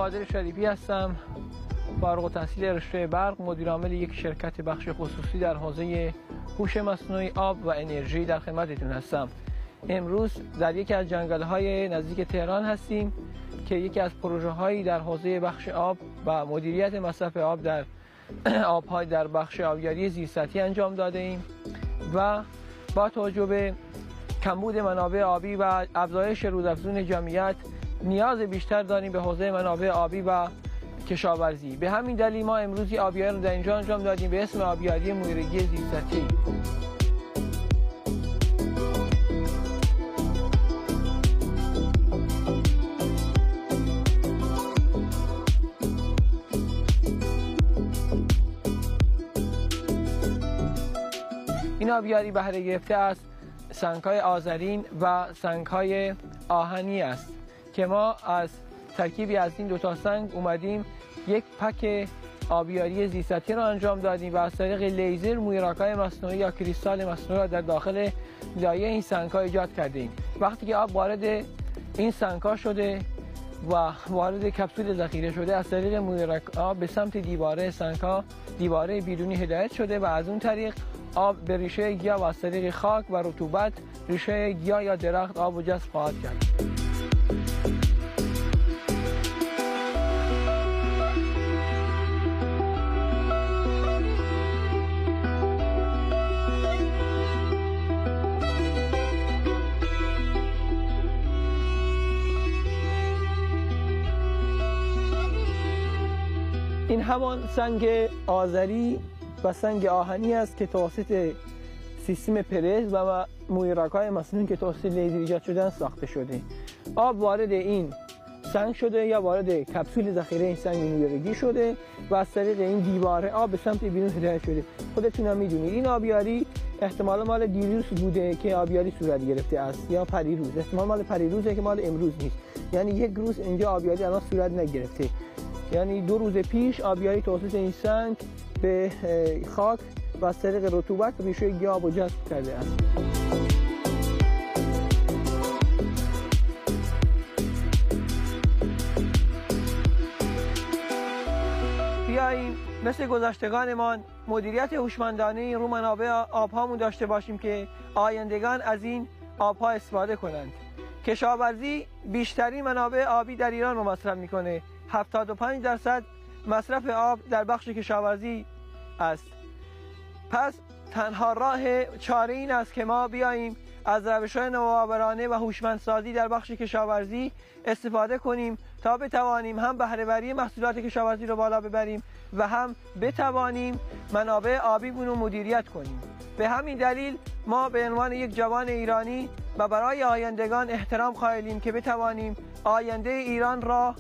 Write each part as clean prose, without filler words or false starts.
عبدالقادر شریفی هستم، فارغ التحصیل رشته برق، مدیر عامل یک شرکت بخش خصوصی در حوزه هوش مصنوعی آب و انرژی در خدمتتون هستم. امروز در یکی از جنگل‌های نزدیک تهران هستیم که یکی از پروژه‌هایی در حوزه بخش آب و مدیریت مصرف آب در آب‌های در بخش آبیاری زیرسطحی انجام داده ایم و با توجه به کمبود منابع آبی و افزایش روزافزون جمعیت نیاز بیشتر داریم به حوزه منابع آبی و کشاورزی. به همین دلیل ما امروز آبیاری رو در اینجا انجام دادیم به اسم آبیاری مویرگی زیرسطحی. این آبیاری بهره گرفته از سنگ‌های آذرین و سنگ‌های آهنی است که ما از ترکیبی از این دو تا سنگ اومدیم یک پک آبیاری زیرسطحی را انجام دادیم و از طریق لیزر مویراک‌های مصنوعی یا کریستال مصنوعی را در داخل لایه این سنگ‌ها ایجاد کردیم. وقتی که آب وارد این سنگ‌ها شده و وارد کپسول ذخیره شده، از طریق مویراک‌ها به سمت دیواره سنگ‌ها، دیواره بیرونی هدایت شده و از اون طریق آب به ریشه گیاه و از طریق خاک و رطوبت ریشه گیاه یا درخت آب و جذب خواهد کرد. این همان سنگ آذری و سنگ آهنی است که توسط سیستم پرز و مویراک‌های مصنوعی که توسط لیزر ایجاد شدن ساخته شده. آب وارد این سنگ شده یا وارد کپسول ذخیره این سنگ مویرگی شده و از طریق این دیواره آب به سمت بیرون هدایت شده. خودتون هم میدونید این آبیاری احتمالا مال دیروز بوده که آبیاری صورت گرفته است یا پریروز. احتمال مال پریروزه که مال امروز نیست. یعنی یک روز اینجا آبیاری الان صورت نگرفته. یعنی 2 روز پیش آبیاری توسط این سنگ به خاک و از طریق رطوبت ریشه گیاه آب و جذب کرده است. بیاییم مثل گذشتگانمان مدیریت هوشمندانه رو منابع آبهامون داشته باشیم که آیندگان از این آبها استفاده کنند. کشاورزی بیشترین منابع آبی در ایران رو مصرف میکنه. 75% مصرف آب در بخش کشاورزی است. پس تنها راه چاره این است که ما بیاییم از روش‌های نوآورانه و هوشمندسازی در بخش کشاورزی استفاده کنیم تا بتوانیم هم بهره‌وری محصولات کشاورزی رو بالا ببریم و هم بتوانیم منابع آبیمون رو مدیریت کنیم. به همین دلیل ما به عنوان یک جوان ایرانی و برای آیندگان احترام قائلیم که بتوانیم آینده ایران را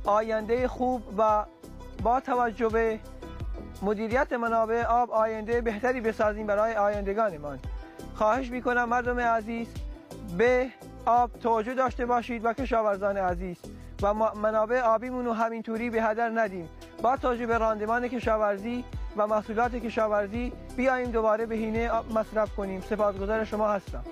آینده خوب و با توجه به مدیریت منابع آب آینده بهتری بسازیم برای آیندگانمان. خواهش میکنم مردم عزیز به آب توجه داشته باشید و کشاورزان عزیز و منابع آبیمون رو همینطوری به هدر ندیم. با توجه به راندمان کشاورزی و محصولات کشاورزی بیاییم دوباره بهینه مصرف کنیم. سپاسگزار شما هستم.